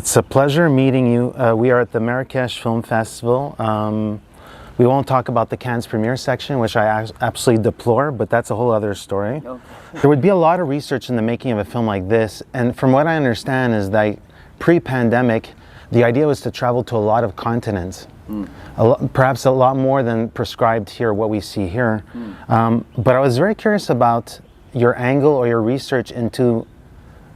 It's a pleasure meeting you. We are at the Marrakech Film Festival. We won't talk about the Cannes premiere section, which I absolutely deplore, but that's a whole other story. Okay. There would be a lot of research in the making of a film like this, and from what I understand is that pre-pandemic, the idea was to travel to a lot of continents. Perhaps a lot more than prescribed here, what we see here. But I was very curious about your angle or your research into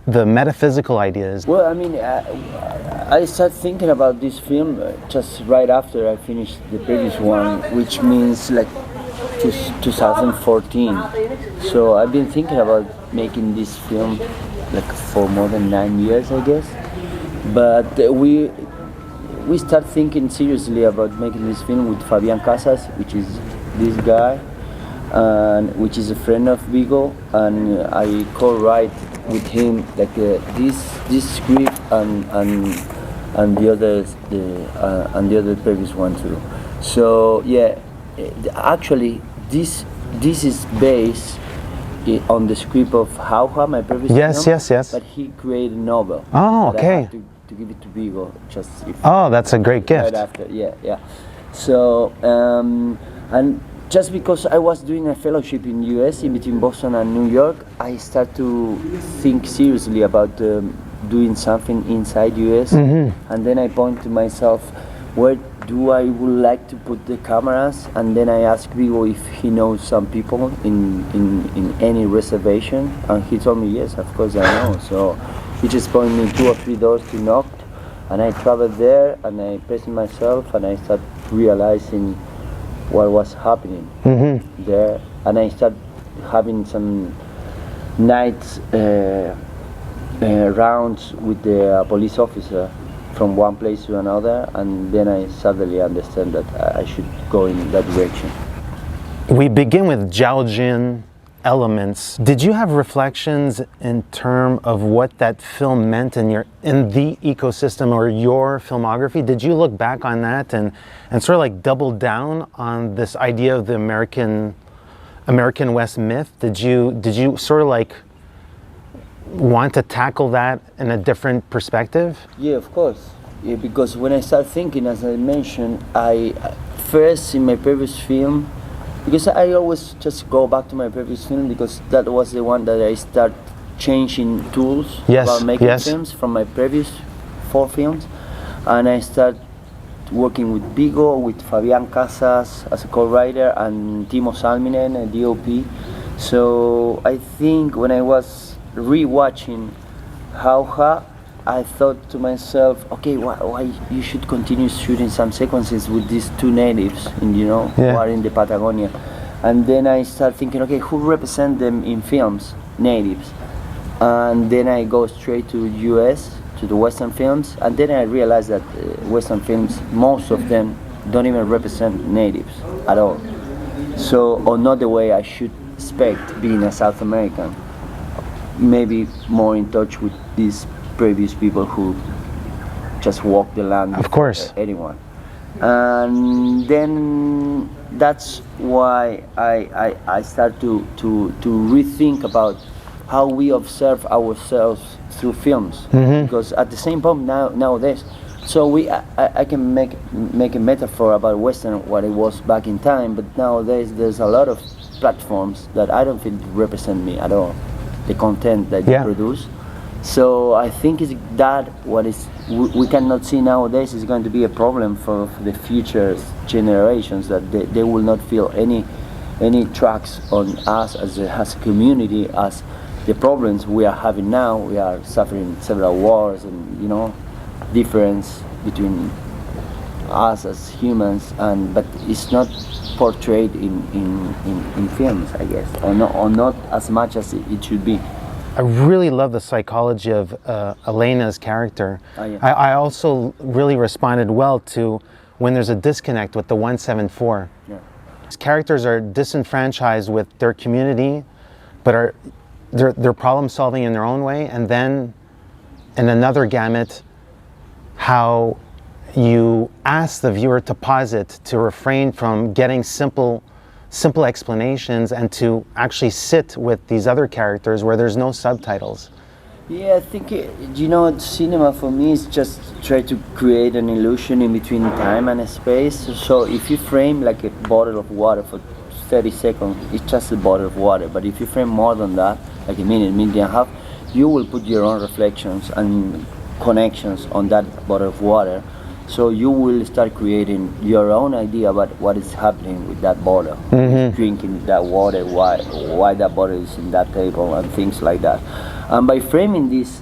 the metaphysical ideas. Well, I mean, I started thinking about this film just right after I finished the previous one, which means like 2014. So I've been thinking about making this film like for more than 9 years, I guess. But we start thinking seriously about making this film with Fabián Casas, which is this guy, and which is a friend of Vigo, and I co-write with him like this script and the other previous one too. So yeah, actually this is based on the script of Jauja, my previous film. Yes. But he created a novel. Oh, okay. To give it to Vigo, just that's a great gift. Right after, yeah. So and just because I was doing a fellowship in US in between Boston and New York, I started to think seriously about doing something inside US. And then I point to myself, where do I would like to put the cameras? And then I asked Vigo if he knows some people in any reservation, and he told me yes, of course I know. So he just pointed me 2 or 3 doors to knock, and I traveled there and I present myself, and I started realizing what was happening there, and I started having some nights rounds with the police officer from one place to another, and then I suddenly understand that I should go in that direction. We begin with Jaujian elements. Did you have reflections in terms of what that film meant in the ecosystem or your filmography? Did you look back on that and sort of like double down on this idea of the American West myth? Did you sort of like want to tackle that in a different perspective? Yeah, of course. Yeah, because when I start thinking, as I mentioned, I first in my previous film, because I always just go back to my previous film because that was the one that I start changing tools about making films from my previous 4 films, and I start working with Vigo, with Fabián Casas as a co-writer, and Timo Salminen, a DOP. So I think when I was re-watching Jauja, I thought to myself, okay, why you should continue shooting some sequences with these 2 natives, who are in the Patagonia. And then I start thinking, okay, who represent them in films? Natives. And then I go straight to US, to the Western films, and then I realized that Western films, most of them don't even represent natives at all. So, or not the way I should expect being a South American. Maybe more in touch with these previous people who just walk the land. Of course. Anyone. And then that's why I start to rethink about how we observe ourselves through films. Because at the same point nowadays, so I can make a metaphor about Western, what it was back in time, but nowadays there's a lot of platforms that I don't think represent me at all, the content that you produce. So I think it's that what is we cannot see nowadays is going to be a problem for the future generations, that they will not feel any tracks on us as a community, as the problems we are having now. We are suffering several wars and difference between us as humans, but it's not portrayed in films, I guess, or not as much as it should be. I really love the psychology of Elena's character. I also really responded well to when there's a disconnect with the 174. These characters are disenfranchised with their community, but they're problem solving in their own way. And then in another gamut, how you ask the viewer to pause it, to refrain from getting simple explanations, and to actually sit with these other characters where there's no subtitles. Yeah, I think cinema for me is just try to create an illusion in between time and space. So if you frame like a bottle of water for 30 seconds, it's just a bottle of water. But if you frame more than that, like a minute and a half, you will put your own reflections and connections on that bottle of water. So you will start creating your own idea about what is happening with that bottle, drinking that water, why that bottle is in that table, and things like that. And by framing this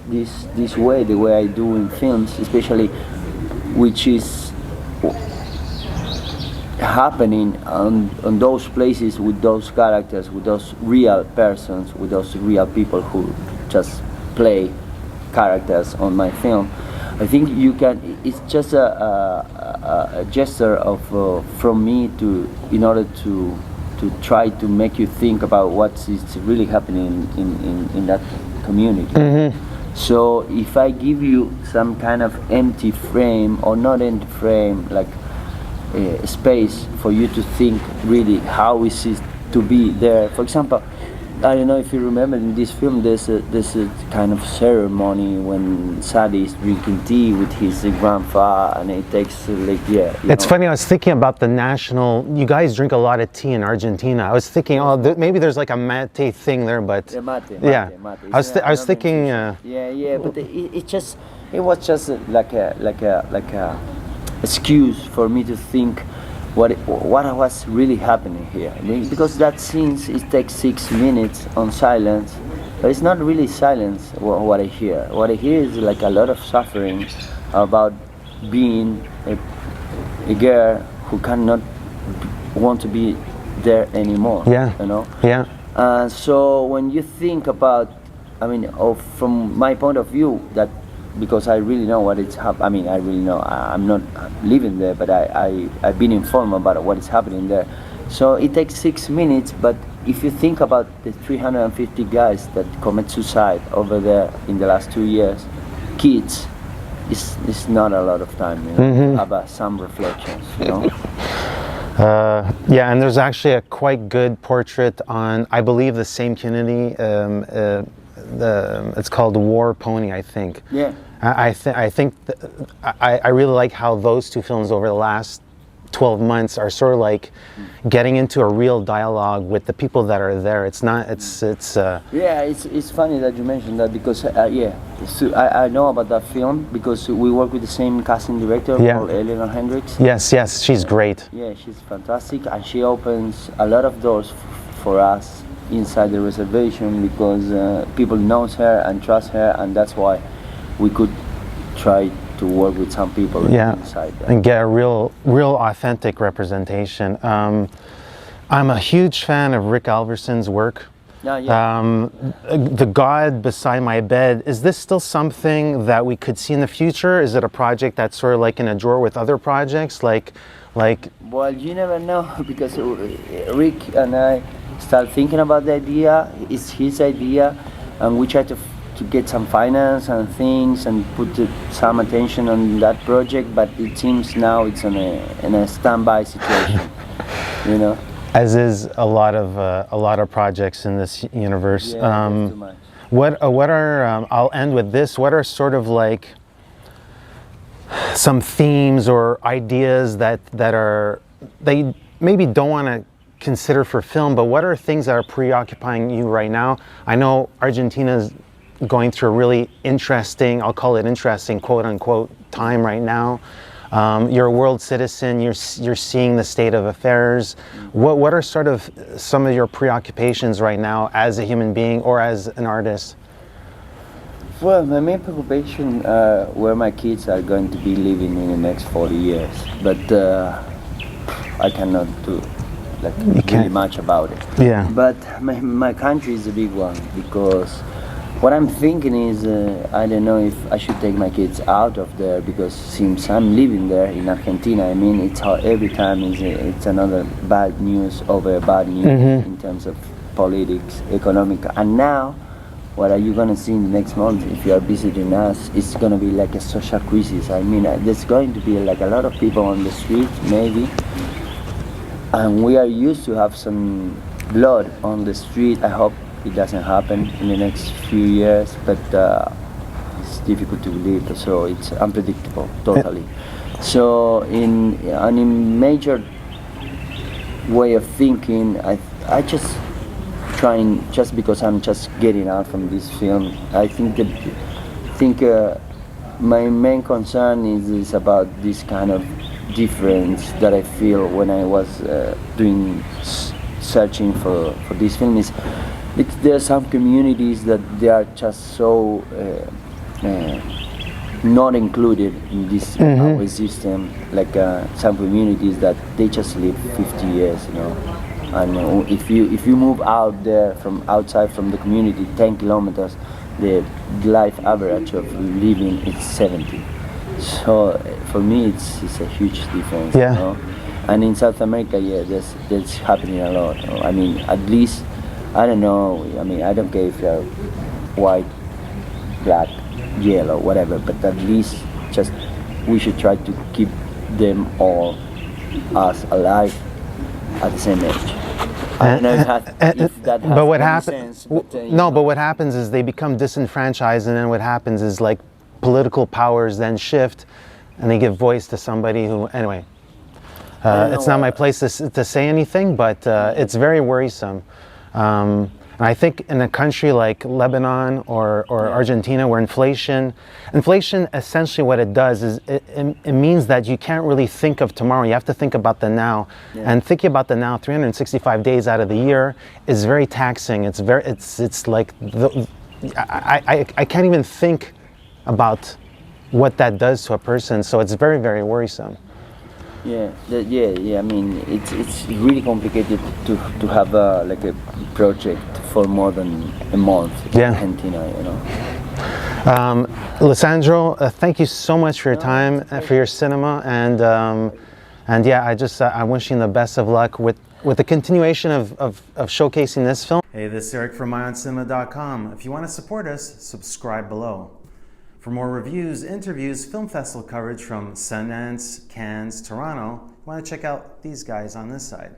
way, the way I do in films, especially, which is happening on those places with those characters, with those real persons, with those real people who just play characters on my film. I think you can. It's just a gesture of from me in order to try to make you think about what is really happening in that community. So if I give you some kind of empty frame or not empty frame, like space for you to think really how is it to be there. For example, I don't know if you remember in this film, there's a kind of ceremony when Zade is drinking tea with his grandfather, and it takes It's funny. I was thinking about the national. You guys drink a lot of tea in Argentina. I was thinking, maybe there's like a mate thing there, but mate. I was thinking. But it was just like a excuse for me to think what was really happening here, because that scene it takes 6 minutes on silence, but it's not really silence. What I hear is like a lot of suffering about being a girl who cannot want to be there anymore. So when you think about, from my point of view, that because I really know what it's happening. I really know. I'm not living there, but I've been informed about what is happening there. So it takes 6 minutes, but if you think about the 350 guys that commit suicide over there in the last 2 years, kids, it's not a lot of time, to have some reflections, And there's actually a quite good portrait on, I believe, the same community. It's called War Pony, I think. Yeah. I think I really like how those two films over the last 12 months are sort of like getting into a real dialogue with the people that are there. It's funny that you mentioned that, because so I know about that film because we work with the same casting director called Eleanor Hendricks. Yes, she's great. Yeah, she's fantastic, and she opens a lot of doors for us inside the reservation, because people knows her and trust her, and that's why we could try to work with some people inside that. And get a real authentic representation. I'm a huge fan of Rick Alverson's work. The God Beside My Bed, is this still something that we could see in the future? Is it a project that's sort of like in a drawer with other projects? Well, you never know, because Rick and I start thinking about the idea. It's his idea, and we try to get some finance and things and put some attention on that project, but it seems now it's in a standby situation, As is a lot of projects in this universe. Too much. What are I'll end with this. What are sort of like some themes or ideas that they maybe don't want to consider for film, but what are things that are preoccupying you right now? I know Argentina's going through a really interesting, I'll call it interesting, quote unquote, time right now. You're a world citizen, you're seeing the state of affairs. What are sort of some of your preoccupations right now as a human being or as an artist? Well, my main preoccupation where my kids are going to be living in the next 40 years, but I cannot do really much about it. Yeah. But my country is a big one, because what I'm thinking is I don't know if I should take my kids out of there, because since I'm living there in Argentina, it's how every time it's another bad news over bad news in terms of politics, economic, and now what are you going to see in the next month if you are visiting us? It's going to be like a social crisis. There's going to be like a lot of people on the street, maybe, and we are used to have some blood on the street. I hope it doesn't happen in the next few years, but it's difficult to believe. So it's unpredictable, totally. So in major way of thinking, I just trying, just because I'm just getting out from this film, I think my main concern is about this kind of difference that I feel when I was searching for this film. There are some communities that they are just so not included in this our system, like some communities that they just live 50 years, you know. And if you move out there from outside from the community 10 kilometers, the life average of living is 70. So for me, it's a huge difference. Yeah. You know? And in South America, yeah, that's happening a lot. You know? I mean, at least, I don't know. I mean, I don't care if you're white, black, yellow, whatever. But at least, just we should try to keep them all as alive at the same age. I don't know if that has but what any happens? sense, but, No, but what happens is they become disenfranchised, and then what happens is like political powers then shift, and they give voice to somebody who, anyway. It's not my place to say anything, but it's very worrisome. And I think in a country like Lebanon or Argentina, where inflation essentially what it does is it means that you can't really think of tomorrow. You have to think about the now. Yeah. And thinking about the now 365 days out of the year is very taxing. It's like I can't even think about what that does to a person. So it's very, very worrisome. Yeah. I mean, it's really complicated to have like a project for more than a month in Argentina, you know. Lisandro, thank you so much for your time, for your cinema, and yeah, I'm wishing the best of luck with the continuation of showcasing this film. Hey, this is Eric from IONCINEMA.com. If you want to support us, subscribe below. For more reviews, interviews, film festival coverage from Sundance, Cannes, Toronto, you want to check out these guys on this side.